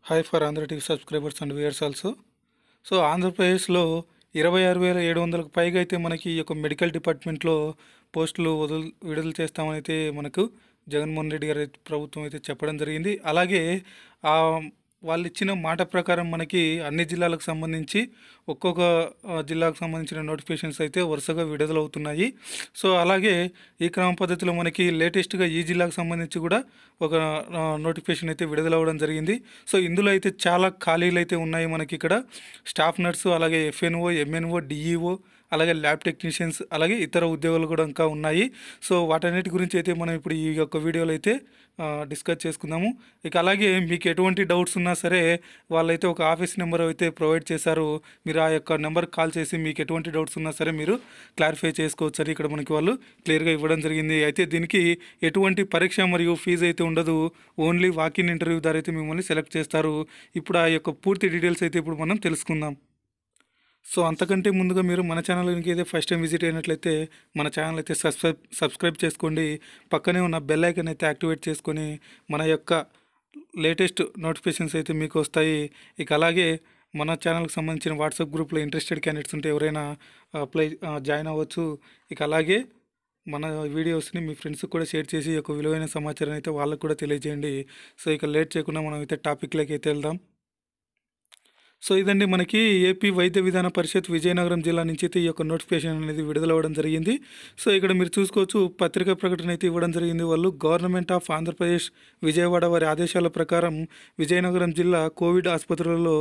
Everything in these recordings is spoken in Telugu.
Hi for Andhra TV subscribers and viewers also. So ఆంధ్రప్రదేశ్లో 26,700కు పైగా అయితే మనకి ఈ యొక్క మెడికల్ డిపార్ట్మెంట్లో పోస్టులు విడుదల చేస్తామని అయితే మనకు జగన్మోహన్ రెడ్డి గారి ప్రభుత్వం అయితే చెప్పడం జరిగింది. అలాగే ఆ వాళ్ళు ఇచ్చిన మాట ప్రకారం మనకి అన్ని జిల్లాలకు సంబంధించి ఒక్కొక్క జిల్లాకు సంబంధించిన నోటిఫికేషన్స్ అయితే వరుసగా విడుదలవుతున్నాయి. సో అలాగే ఈ క్రమ పద్ధతిలో మనకి లేటెస్ట్గా ఈ జిల్లాకు సంబంధించి కూడా ఒక నోటిఫికేషన్ అయితే విడుదలవ్వడం జరిగింది. సో ఇందులో అయితే చాలా ఖాళీలు అయితే ఉన్నాయి మనకి ఇక్కడ. స్టాఫ్ నర్సు, అలాగే ఎఫ్ఎన్ఓ, ఎంఎన్ఓ, డిఈఓ, అలాగే ల్యాబ్ టెక్నీషియన్స్, అలాగే ఇతర ఉద్యోగాలు కూడా ఇంకా ఉన్నాయి. సో వాటన్నిటి గురించి అయితే మనం ఇప్పుడు ఈ యొక్క వీడియోలో అయితే డిస్కస్ చేసుకుందాము. ఇక అలాగే మీకు ఎటువంటి డౌట్స్ ఉన్నా సరే వాళ్ళైతే ఒక ఆఫీస్ నెంబర్ అయితే ప్రొవైడ్ చేశారు. మీరు ఆ యొక్క నెంబర్కి కాల్ చేసి మీకు ఎటువంటి డౌట్స్ ఉన్నా సరే మీరు క్లారిఫై చేసుకోవచ్చు అని ఇక్కడ మనకి వాళ్ళు క్లియర్గా ఇవ్వడం జరిగింది. అయితే దీనికి ఎటువంటి పరీక్ష మరియు ఫీజు అయితే ఉండదు. ఓన్లీ వాకిన్ ఇంటర్వ్యూ ద్వారా అయితే మిమ్మల్ని సెలెక్ట్ చేస్తారు. ఇప్పుడు ఆ యొక్క పూర్తి డీటెయిల్స్ అయితే ఇప్పుడు మనం తెలుసుకుందాం. సో అంతకంటే ముందుగా మీరు మన ఛానల్కి అయితే ఫస్ట్ టైం విజిట్ అయినట్లయితే మన ఛానల్ అయితే సబ్స్క్రైబ్ చేసుకోండి. పక్కనే ఉన్న బెల్ ఐకాన్ అయితే యాక్టివేట్ చేసుకొని మన యొక్క లేటెస్ట్ నోటిఫికేషన్స్ అయితే మీకు వస్తాయి. ఇక అలాగే మన ఛానల్కి సంబంధించిన వాట్సాప్ గ్రూప్లో ఇంట్రెస్టెడ్ క్యాండిడేట్స్ ఉంటే ఎవరైనా జాయిన్ అవ్వచ్చు. ఇక అలాగే మన వీడియోస్ని మీ ఫ్రెండ్స్కి కూడా షేర్ చేసి ఒక విలువైన సమాచారం అయితే వాళ్ళకు కూడా తెలియజేయండి. సో ఇక లేట్ చేయకుండా మనం అయితే టాపిక్లోకి అయితే వెళ్దాం. సో ఇదండి మనకి ఏపీ వైద్య విధాన పరిషత్ విజయనగరం జిల్లా నుంచి అయితే ఈ యొక్క నోటిఫికేషన్ అనేది విడుదలవ్వడం జరిగింది. సో ఇక్కడ మీరు చూసుకోవచ్చు, పత్రికా ప్రకటన అయితే ఇవ్వడం జరిగింది. వాళ్ళు గవర్నమెంట్ ఆఫ్ ఆంధ్రప్రదేశ్ విజయవాడ వారి ఆదేశాల ప్రకారం విజయనగరం జిల్లా కోవిడ్ ఆసుపత్రులలో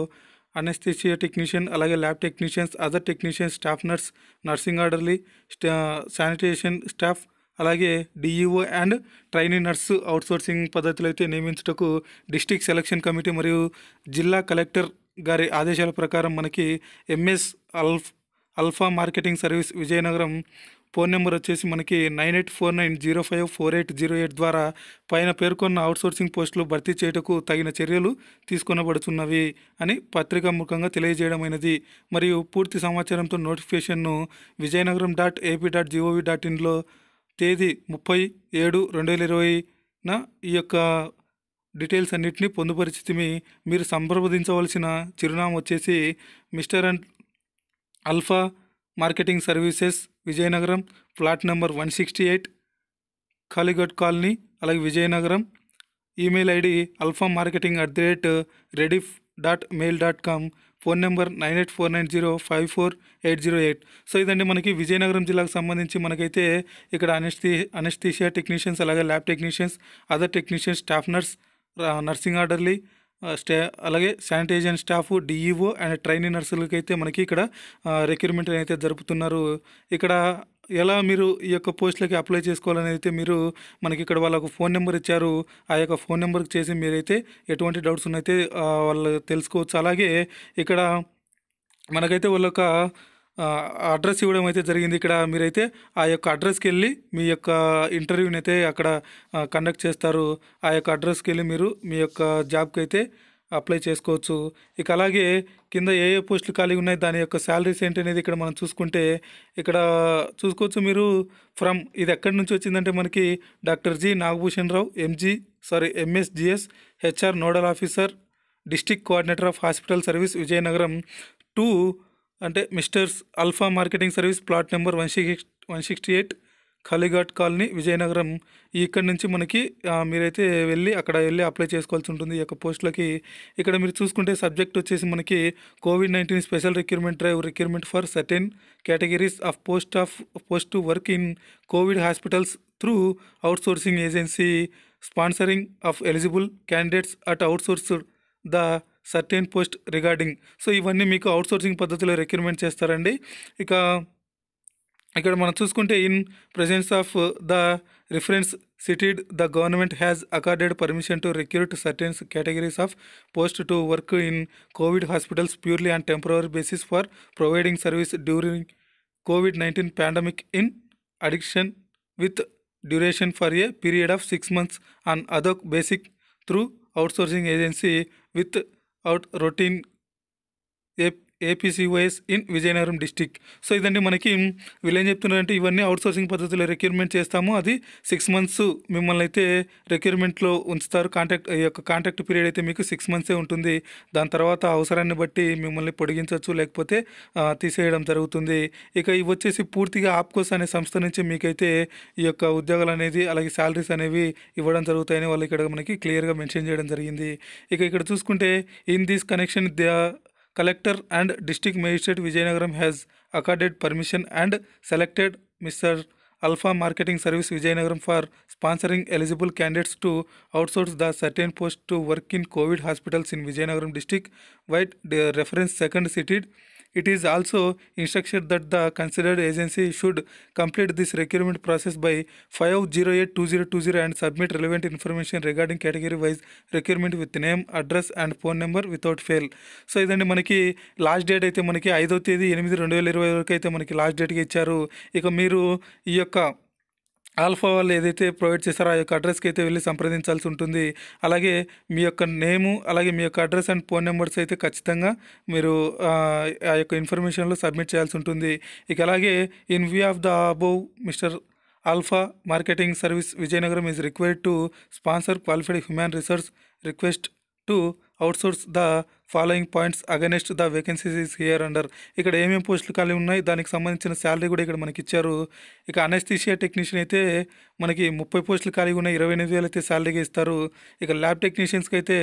అనెస్థీషియా టెక్నీషియన్, అలాగే lab technicians, other technicians, staff nurse, nursing orderly, sanitation staff, అలాగే DEO and trainee nurse outsourcing పద్ధతిలో అయితే నియమించుటకు డిస్ట్రిక్ట్ సెలక్షన్ కమిటీ మరియు జిల్లా కలెక్టర్ గారి ఆదేశాల ప్రకారం మనకి MS alpha marketing service Vizianagaram phone number వచ్చేసి మనకి 9849054808 ద్వారా పైన పేర్కొన్న అవుట్సోర్సింగ్ పోస్టులు భర్తీ చేయుటకు తగిన చర్యలు తీసుకొనబడుతున్నవి అని పత్రికాముఖంగా తెలియజేయడమైనది. మరియు పూర్తి సమాచారంతో నోటిఫికేషన్ను vijayanagaram.ap.gov.inలో తేదీ 30/7/2020న ఈ యొక్క డీటెయిల్స్ అన్నింటినీ పొందుపరిచితిమి. మీరు సంప్రదించవలసిన చిరునామా వచ్చేసి mister and alpha marketing services Vizianagaram, flat number 168, Kalighat colony, అలాగే Vizianagaram. Email ID alphamarketing@rediff.mail.com. Phone number 9849054808. So ఇదండి మనకి విజయనగరం జిల్లాకు సంబంధించి మనకైతే ఇక్కడ అనెస్థీషియా టెక్నీషియన్స్, అలాగే lab technicians, other technicians, staff nurse, nursing orderly, అలాగే sanitization staff, DEO and trainee నర్సులకి అయితే మనకి ఇక్కడ రిక్రూట్మెంట్ అయితే జరుపుతున్నారు. ఇక్కడ ఎలా మీరు ఈ యొక్క పోస్టులకి అప్లై చేసుకోవాలని అయితే మీరు మనకి ఇక్కడ వాళ్ళకు ఫోన్ నెంబర్ ఇచ్చారు. ఆ యొక్క ఫోన్ నెంబర్కి చేసి మీరైతే ఎటువంటి డౌట్స్ ఉన్నైతే వాళ్ళు తెలుసుకోవచ్చు. అలాగే ఇక్కడ మనకైతే వాళ్ళొక అడ్రస్ ఇవ్వడం అయితే జరిగింది. ఇక్కడ మీరైతే ఆ యొక్క అడ్రస్కి వెళ్ళి మీ యొక్క ఇంటర్వ్యూని అయితే అక్కడ కండక్ట్ చేస్తారు. ఆ యొక్క అడ్రస్కి వెళ్ళి మీరు మీ యొక్క జాబ్కి అయితే అప్లై చేసుకోవచ్చు. ఇక అలాగే కింద ఏ ఏ పోస్టులు ఖాళీ ఉన్నాయి, దాని యొక్క శాలరీస్ ఏంటి అనేది ఇక్కడ మనం చూసుకుంటే ఇక్కడ చూసుకోవచ్చు మీరు. ఇది ఎక్కడి నుంచి వచ్చిందంటే మనకి doctor G Nagabhushan Rao, MSGS, HR nodal officer, district coordinator of hospital service Vizianagaram 2 అంటే misters alpha marketing service, plot number 168, Kalighat colony, Vizianagaram. ఇక్కడి నుంచి మనకి మీరైతే అక్కడ వెళ్ళి అప్లై చేసుకోవాల్సి ఉంటుంది ఈ యొక్క పోస్టులకి. ఇక్కడ మీరు చూసుకుంటే సబ్జెక్ట్ వచ్చేసి మనకి COVID-19 special recruitment for certain categories of post to work in COVID hospitals through outsourcing agency sponsoring of eligible candidates at outsource the certain post regarding. So ఇవన్నీ మీకు అవుట్సోర్సింగ్ పద్ధతిలో రిక్రూట్మెంట్ చేస్తారండి. ఇక్కడ మనం చూసుకుంటే in presence of the reference cited the government has accorded permission to recruit certain categories of post to work in COVID hospitals purely and temporary basis for providing service during COVID-19 pandemic in addiction with duration for a period of 6 months on other basic through outsourcing agency with out routine APCOS in Vizianagaram district. So ఇదండి మనకి వీళ్ళు ఏం చెప్తున్నారంటే ఇవన్నీ అవుట్సోర్సింగ్ పద్ధతిలో రిక్రూట్మెంట్ చేస్తాము. అది 6 మంత్స్ మిమ్మల్ని అయితే రిక్రూట్మెంట్లో ఉంచుతారు. ఈ యొక్క కాంట్రాక్ట్ పీరియడ్ అయితే మీకు 6 మంత్సే ఉంటుంది. దాని తర్వాత అవసరాన్ని బట్టి మిమ్మల్ని పొడిగించవచ్చు, లేకపోతే తీసేయడం జరుగుతుంది. ఇక ఇవి వచ్చేసి పూర్తిగా ఆప్కోస్ అనే సంస్థ నుంచి మీకైతే ఈ యొక్క ఉద్యోగాలు అనేది అలాగే శాలరీస్ అనేవి ఇవ్వడం జరుగుతాయని వాళ్ళు ఇక్కడ మనకి క్లియర్గా మెన్షన్ చేయడం జరిగింది. ఇక ఇక్కడ చూసుకుంటే in this connection the Collector and District Magistrate Vijayanagaram has accorded permission and selected Mr. Alpha Marketing Service Vijayanagaram for sponsoring eligible candidates to outsource the certain post to work in COVID hospitals in Vijayanagaram district. White the reference second cited. It is also instructed that the considered agency should complete this recruitment process by 5082020 and submit relevant information regarding category wise recruitment with name, address and phone number without fail. So ఇదండి మనకి లాస్ట్ డేట్ అయితే మనకి 5వ తేదీ 8/2020 వరకు అయితే మనకి లాస్ట్ డేట్గా ఇచ్చారు. ఇక మీరు ఈ యొక్క ఆల్ఫా వాళ్ళు ఏదైతే ప్రొవైడ్ చేస్తారో ఆ యొక్క అడ్రస్కి అయితే వెళ్ళి సంప్రదించాల్సి ఉంటుంది. అలాగే మీ యొక్క నేము అలాగే మీ యొక్క అడ్రస్ అండ్ ఫోన్ నెంబర్స్ అయితే ఖచ్చితంగా మీరు ఆ యొక్క ఇన్ఫర్మేషన్లో సబ్మిట్ చేయాల్సి ఉంటుంది. ఇక అలాగే in view of the above mister alpha marketing service Vizianagaram is required to sponsor qualified human resource request to outsource the following points against the vacancies is here under. ఇక్కడ ఏమేమి పోస్టులు ఖాళీ ఉన్నాయి, దానికి సంబంధించిన శాలరీ కూడా ఇక్కడ మనకి ఇచ్చారు. ఇక అనెస్థీషియా టెక్నీషియన్ అయితే మనకి 30 పోస్టులు ఖాళీగా ఉన్నాయి, 28,000 అయితే శాలరీగా ఇస్తారు. ఇక ల్యాబ్ టెక్నీషియన్స్కి అయితే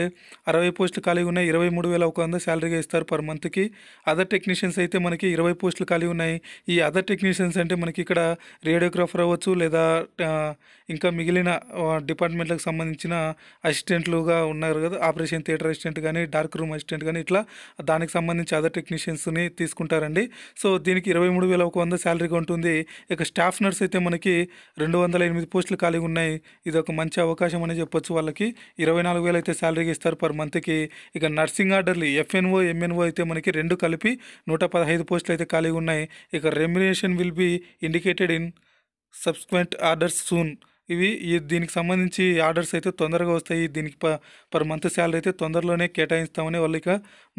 60 పోస్టులు ఖాళీగా ఉన్నాయి, 23,100 శాలరీగా ఇస్తారు పర్ మంత్కి. అదర్ టెక్నీషియన్స్ అయితే మనకి 20 పోస్టులు ఖాళీ ఉన్నాయి. ఈ అదర్ టెక్నీషియన్స్ అంటే మనకి ఇక్కడ రేడియోగ్రాఫర్ అవ్వచ్చు, లేదా ఇంకా మిగిలిన డిపార్ట్మెంట్లకు సంబంధించిన అసిస్టెంట్లుగా ఉన్నారు కదా, ఆపరేషన్ థియేటర్ అసిస్టెంట్ కానీ, డార్క్ రూమ్ అసిస్టెంట్ కానీ, ఇట్లా దానికి సంబంధించి అదర్ టెక్నీషియన్స్ని తీసుకుంటారండి. సో దీనికి 23,100 శాలరీగా ఉంటుంది. ఇక స్టాఫ్ నర్స్ అయితే మనకి 208 పోస్టులు ఖాళీగా ఉన్నాయి. ఇది ఒక మంచి అవకాశం అని చెప్పొచ్చు. వాళ్ళకి 24,000 అయితే శాలరీగా ఇస్తారు పర్ మంత్కి. ఇక నర్సింగ్ ఆర్డర్లీ ఎఫ్ఎన్ఓ ఎంఎన్ఓ అయితే మనకి 2 కలిపి 115 పోస్టులు అయితే ఖాళీగా ఉన్నాయి. ఇక remuneration will be indicated in subsequent orders soon. దీనికి సంబంధించి ఆర్డర్స్ అయితే తొందరగా వస్తాయి. దీనికి పర్ మంత్ శాలరీ అయితే తొందరలోనే కేటాయిస్తామని వాళ్ళు ఇక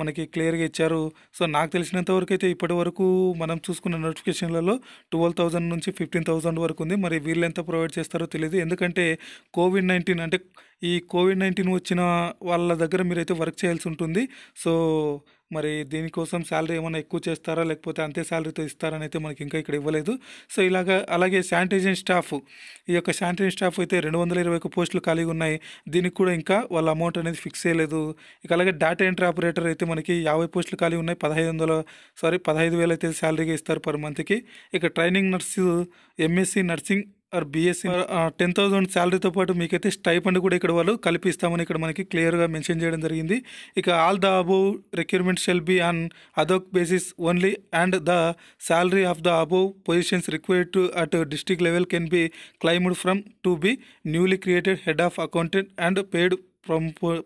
మనకి క్లియర్గా ఇచ్చారు. సో నాకు తెలిసినంత వరకు అయితే ఇప్పటి వరకు మనం చూసుకున్న నోటిఫికేషన్లలో 12,000 నుంచి 15,000 వరకు ఉంది. మరి వీళ్ళు ఎంత ప్రొవైడ్ చేస్తారో తెలియదు. ఎందుకంటే కోవిడ్-19 అంటే ఈ కోవిడ్-19 వచ్చిన వాళ్ళ దగ్గర మీరైతే వర్క్ చేయాల్సి ఉంటుంది. సో మరి దీనికోసం శాలరీ ఏమైనా ఎక్కువ చేస్తారా, లేకపోతే అంతే శాలరీతో ఇస్తారని అయితే మనకి ఇంకా ఇక్కడ ఇవ్వలేదు. సో అలాగే శానిటైజేషన్ స్టాఫ్, ఈ యొక్క శానిటైజేషన్ స్టాఫ్ అయితే 221 పోస్టులు ఖాళీగా ఉన్నాయి. దీనికి కూడా ఇంకా వాళ్ళ అమౌంట్ అనేది ఫిక్స్ చేయలేదు. ఇక అలాగే డేటా ఎంట్రీ ఆపరేటర్ అయితే మనకి 50 పోస్టులు ఖాళీ ఉన్నాయి. 15,000 అయితే శాలరీగా ఇస్తారు పర్ మంత్కి. ఇక training nurse MSc nursing or BSc 10,000 శాలరీతో పాటు మీకైతే స్టైఫండ్ కూడా ఇక్కడ వాళ్ళు కల్పిస్తామని ఇక్కడ మనకి క్లియర్గా మెన్షన్ చేయడం జరిగింది. ఇక all the above recruitment shall be on ad hoc basis only and the salary of the above positions required to at district level can be claimed from to be newly created head of accountant and paid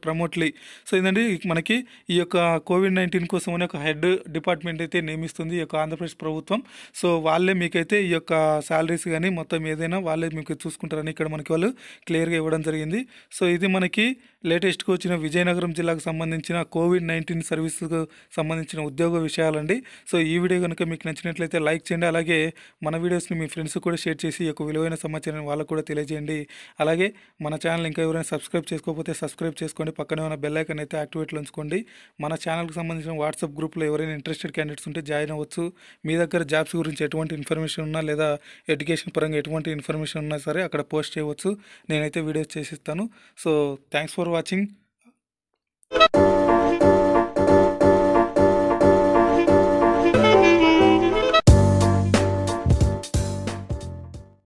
promptly. So ఏంటంటే మనకి ఈ యొక్క కోవిడ్-19 కోసం అనే ఒక హెడ్ డిపార్ట్మెంట్ అయితే నియమిస్తుంది ఈ యొక్క ఆంధ్రప్రదేశ్ ప్రభుత్వం. సో వాళ్ళే మీకైతే ఈ యొక్క శాలరీస్ కానీ మొత్తం ఏదైనా వాళ్ళే మీకు చూసుకుంటారని ఇక్కడ మనకి వాళ్ళు క్లియర్గా ఇవ్వడం జరిగింది. సో ఇది మనకి లేటెస్ట్గా వచ్చిన విజయనగరం జిల్లాకు సంబంధించిన కోవిడ్-19 సర్వీస్కు సంబంధించిన ఉద్యోగ విషయాలండి. సో ఈ వీడియో కనుక మీకు నచ్చినట్లయితే లైక్ చేయండి. అలాగే మన వీడియోస్ని మీ ఫ్రెండ్స్ కూడా షేర్ చేసి ఈ యొక్క విలువైన సమాచారాన్ని వాళ్ళకు కూడా తెలియజేయండి. అలాగే మన ఛానల్ ఇంకా ఎవరైనా సబ్స్క్రైబ్ చేసుకోకపోతే సబ్స్క్రైబ్ చేసుకోండి. పక్కనే ఉన్న బెల్ ఐకాన్ అయితే యాక్టివేట్లో ఉంచుకోండి. మన ఛానల్కి సంబంధించిన వాట్సాప్ గ్రూప్లో ఎవరైనా ఇంట్రెస్టెడ్ క్యాండిడేట్స్ ఉంటే జాయిన్ అవ్వచ్చు. మీ దగ్గర జాబ్స్ గురించి ఎటువంటి ఇన్ఫర్మేషన్ ఉన్నా, లేదా ఎడ్యుకేషన్ పరంగా ఎటువంటి ఇన్ఫర్మేషన్ ఉన్నా సరే అక్కడ పోస్ట్ చేయవచ్చు. నేనైతే వీడియోస్ చేసిస్తాను. So thanks for watching.